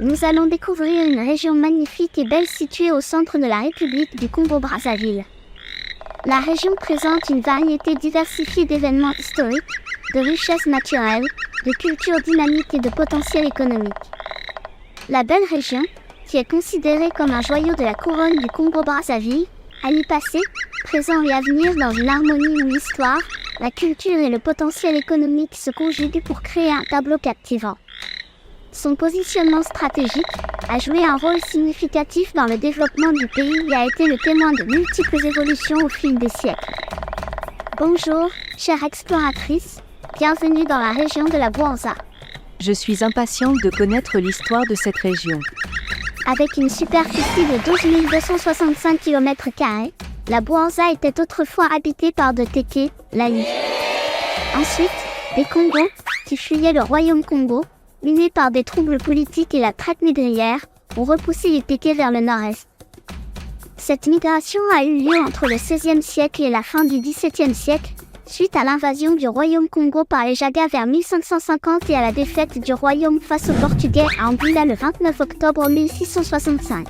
nous allons découvrir une région magnifique et belle située au centre de la République du Congo-Brazzaville. La région présente une variété diversifiée d'événements historiques, de richesses naturelles, de cultures dynamiques et de potentiel économique. La belle région, qui est considérée comme un joyau de la couronne du Congo-Brazzaville, allie passé, présent et avenir dans une harmonie où l'histoire, la culture et le potentiel économique se conjuguent pour créer un tableau captivant. Son positionnement stratégique a joué un rôle significatif dans le développement du pays et a été le témoin de multiples évolutions au fil des siècles. Bonjour, chère exploratrice, bienvenue dans la région de la Bouanza. Je suis impatiente de connaître l'histoire de cette région. Avec une superficie de 12 265 km², la Bouanza était autrefois habitée par de Téké, Laï. Ensuite, des Congos, qui fuyaient le royaume Congo, minés par des troubles politiques et la traite négrière, ont repoussé les Téké vers le nord-est. Cette migration a eu lieu entre le XVIe siècle et la fin du XVIIe siècle, suite à l'invasion du royaume Congo par les Jaga vers 1550 et à la défaite du royaume face aux Portugais à Anguilla le 29 octobre 1665.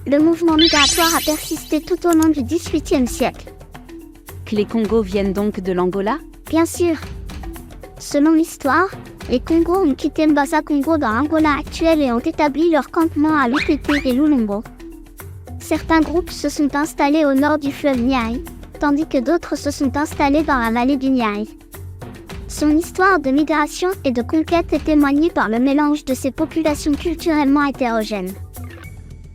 Le mouvement migratoire a persisté tout au long du XVIIIe siècle. Les Congos viennent donc de l'Angola ? Bien sûr. Selon l'histoire, les Congos ont quitté Mbaza-Congo dans l'Angola actuel et ont établi leur campement à Lutété et Lulombo. Certains groupes se sont installés au nord du fleuve Niari, tandis que d'autres se sont installés dans la vallée du Niari. Son histoire de migration et de conquête est témoignée par le mélange de ces populations culturellement hétérogènes.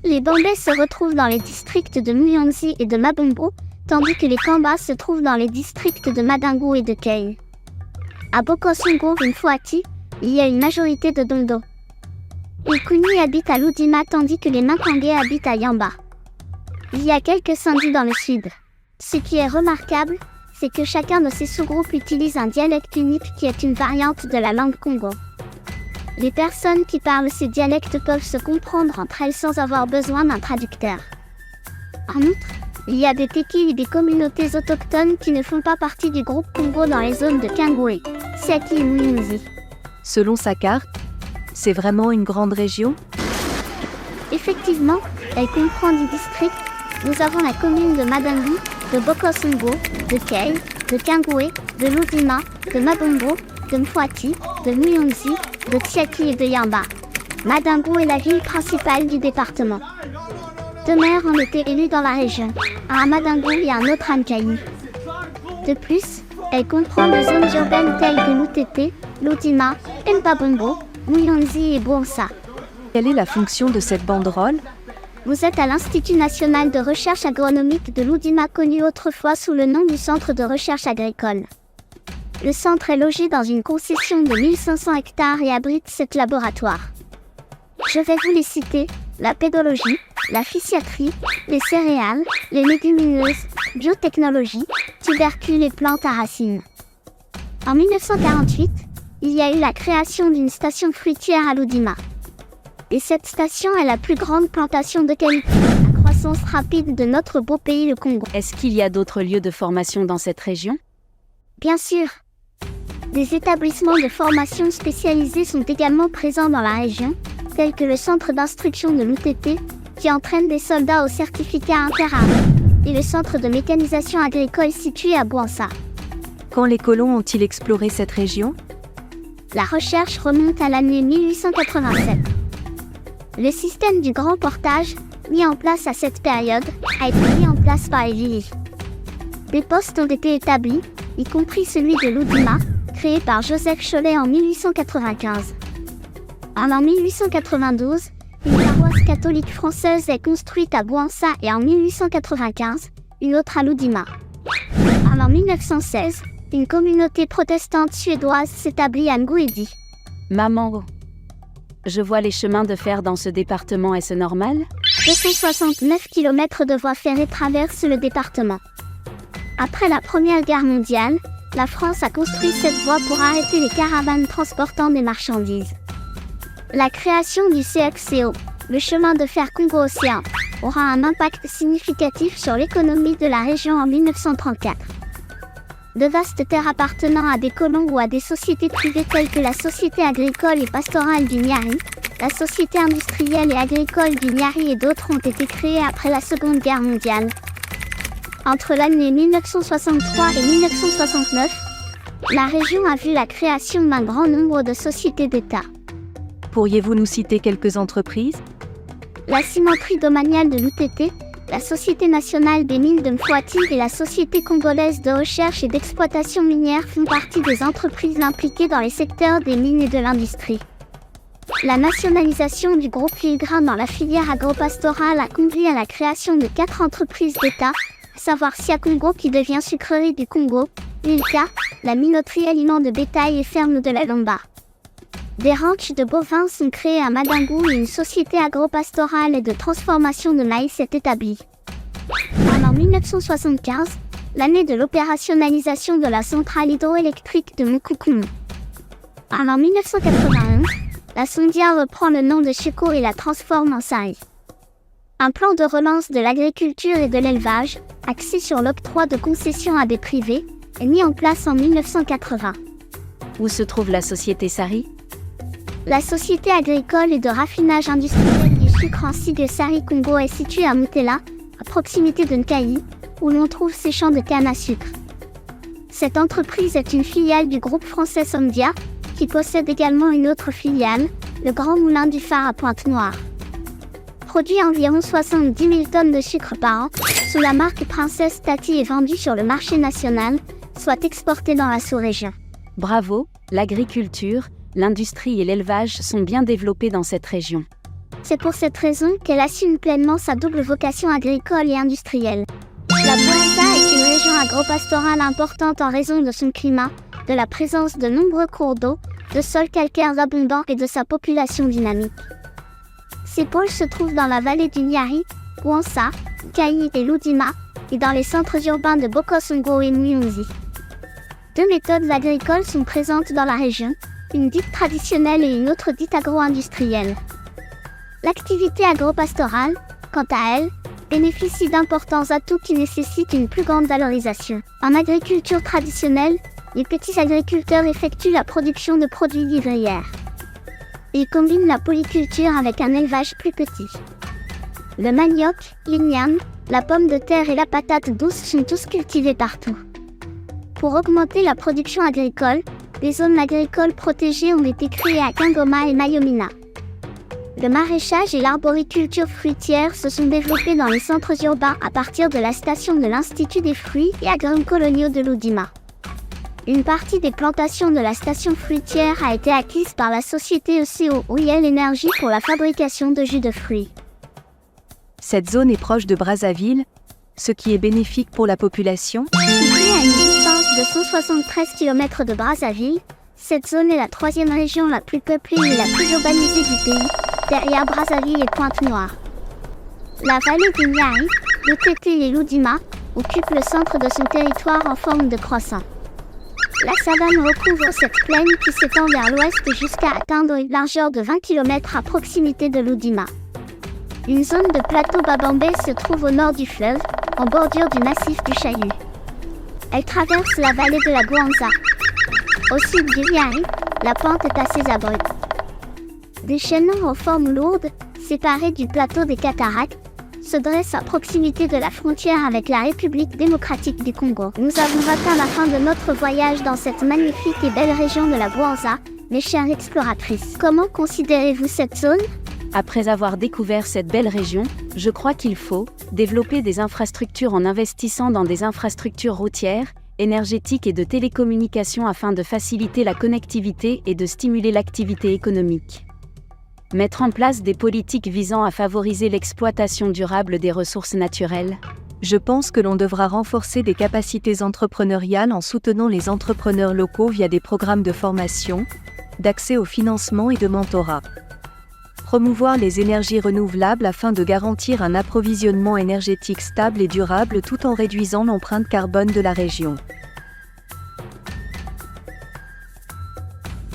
Les Bambais se retrouvent dans les districts de Muyonzi et de Mabombo, tandis que les Kamba se trouvent dans les districts de Madingo et de Kei. À Bokosongo, Mfouati, il y a une majorité de Dondo. Les Kuni habitent à Loudima tandis que les Makangé habitent à Yamba. Il y a quelques Sindhi dans le sud. Ce qui est remarquable, c'est que chacun de ces sous-groupes utilise un dialecte unique qui est une variante de la langue Congo. Les personnes qui parlent ces dialectes peuvent se comprendre entre elles sans avoir besoin d'un traducteur. En outre, il y a des Téki et des communautés autochtones qui ne font pas partie du groupe Congo dans les zones de Kingoué, Siaki et Muyunzi. Selon sa carte, c'est vraiment une grande région ? Effectivement, elle comprend 10 districts. Nous avons la commune de Madingo, de Bokosongo, de Kei, de Kingoué, de Loudima, de Mabombo, de Mfouati, de Muyonzi, de Tsiaki et de Yamba. Madingo est la ville principale du département. 2 maires ont été élus dans la région, un à Madingo et un autre à Nkayi. De plus, elle comprend des zones urbaines telles que Lutété, Loudima, Mbabombo, Muyonzi et Bouanza. Quelle est la fonction de cette banderole ? Vous êtes à l'Institut national de recherche agronomique de Loudima, connu autrefois sous le nom du Centre de recherche agricole. Le centre est logé dans une concession de 1500 hectares et abrite 7 laboratoires. Je vais vous les citer: la pédologie, la physiatrie, les céréales, les légumineuses, biotechnologie, tubercules et plantes à racines. En 1948, il y a eu la création d'une station fruitière à Loudima. Et cette station est la plus grande plantation de qualité à croissance rapide de notre beau pays, le Congo. Est-ce qu'il y a d'autres lieux de formation dans cette région ? Bien sûr. Des établissements de formation spécialisés sont également présents dans la région, tels que le centre d'instruction de l'UTT, qui entraîne des soldats au certificat interarmées, et le centre de mécanisation agricole situé à Bouanza. Quand les colons ont-ils exploré cette région ? La recherche remonte à l'année 1887. Le système du grand portage, mis en place à cette période, a été mis en place par les Lili. Des postes ont été établis, y compris celui de Loudima, créé par Joseph Cholet en 1895. En 1892, une paroisse catholique française est construite à Bouanza et en 1895, une autre à Loudima. En 1916, une communauté protestante suédoise s'établit à Ngouedi. Maman, je vois les chemins de fer dans ce département, est-ce normal ? 269 km de voies ferrées traversent le département. Après la Première Guerre mondiale, la France a construit cette voie pour arrêter les caravanes transportant des marchandises. La création du CXCO, le chemin de fer Congo-Océan, aura un impact significatif sur l'économie de la région en 1934. De vastes terres appartenant à des colons ou à des sociétés privées telles que la Société agricole et pastorale du Niari, La société industrielle et agricole du Niari et d'autres ont été créées après la Seconde Guerre mondiale. Entre l'année 1963 et 1969, la région a vu la création d'un grand nombre de sociétés d'État. Pourriez-vous nous citer quelques entreprises? La cimenterie domaniale de l'UTT, la Société nationale des mines de Mfwati et la Société congolaise de recherche et d'exploitation minière font partie des entreprises impliquées dans les secteurs des mines et de l'industrie. La nationalisation du groupe Filigrane dans la filière agropastorale a conduit à la création de 4 entreprises d'État, à savoir Sia Congo qui devient Sucrerie du Congo, Ilka, la minoterie aliments de bétail et ferme de la Lomba. Des ranchs de bovins sont créés à Madangou et une société agropastorale et de transformation de maïs est établie. En 1975, l'année de l'opérationnalisation de la centrale hydroélectrique de Mukukunu. En 1981, la Sondia reprend le nom de Cheko et la transforme en Sari. Un plan de relance de l'agriculture et de l'élevage, axé sur l'octroi de concessions à des privés, est mis en place en 1980. Où se trouve la société Sari? La société agricole et de raffinage industriel du sucre ainsi que Sari Congo est située à Mutela, à proximité de Nkayi, où l'on trouve ses champs de canne à sucre. Cette entreprise est une filiale du groupe français Somdia, qui possède également une autre filiale, le Grand Moulin du Phare à Pointe-Noire. Produit environ 70 000 tonnes de sucre par an, sous la marque Princesse Tati et vendu sur le marché national, soit exporté dans la sous-région. Bravo, l'agriculture, l'industrie et l'élevage sont bien développés dans cette région. C'est pour cette raison qu'elle assume pleinement sa double vocation agricole et industrielle. La Bouenza est une région agropastorale importante en raison de son climat, de la présence de nombreux cours d'eau, de sols calcaires abondants et de sa population dynamique. Ces pôles se trouvent dans la vallée du Niari, Bouenza, Kayi et Loudima, et dans les centres urbains de Bokosongo et Muyonzi. 2 méthodes agricoles sont présentes dans la région, une dite traditionnelle et une autre dite agro-industrielle. L'activité agropastorale, quant à elle, bénéficie d'importants atouts qui nécessitent une plus grande valorisation. En agriculture traditionnelle, les petits agriculteurs effectuent la production de produits vivrières. Ils combinent la polyculture avec un élevage plus petit. Le manioc, l'igname, la pomme de terre et la patate douce sont tous cultivés partout. Pour augmenter la production agricole, les zones agricoles protégées ont été créées à Kingoma et Mayomina. Le maraîchage et l'arboriculture fruitière se sont développés dans les centres urbains à partir de la station de l'Institut des fruits et agrumes coloniaux de Loudima. Une partie des plantations de la station fruitière a été acquise par la société ECO Oil Energy pour la fabrication de jus de fruits. Cette zone est proche de Brazzaville, ce qui est bénéfique pour la population. Située à une distance de 173 km de Brazzaville, cette zone est la 3e région la plus peuplée et la plus urbanisée du pays, derrière Brazzaville et Pointe-Noire. La vallée du Niari, l'UTT et Loudima, occupe le centre de son territoire en forme de croissant. La savane recouvre cette plaine qui s'étend vers l'ouest jusqu'à atteindre une largeur de 20 km à proximité de Loudima. Une zone de plateau Babambé se trouve au nord du fleuve, en bordure du massif du Chahut. Elle traverse la vallée de la Bouenza. Au sud du Niari, la pente est assez abrupte. Des chaînons en forme lourde, séparés du plateau des cataractes, se dressent à proximité de la frontière avec la République démocratique du Congo. Nous avons atteint la fin de notre voyage dans cette magnifique et belle région de la Bouenza, mes chères exploratrices. Comment considérez-vous cette zone ? Après avoir découvert cette belle région, je crois qu'il faut développer des infrastructures en investissant dans des infrastructures routières, énergétiques et de télécommunications afin de faciliter la connectivité et de stimuler l'activité économique. Mettre en place des politiques visant à favoriser l'exploitation durable des ressources naturelles. Je pense que l'on devra renforcer des capacités entrepreneuriales en soutenant les entrepreneurs locaux via des programmes de formation, d'accès au financement et de mentorat. Promouvoir les énergies renouvelables afin de garantir un approvisionnement énergétique stable et durable tout en réduisant l'empreinte carbone de la région.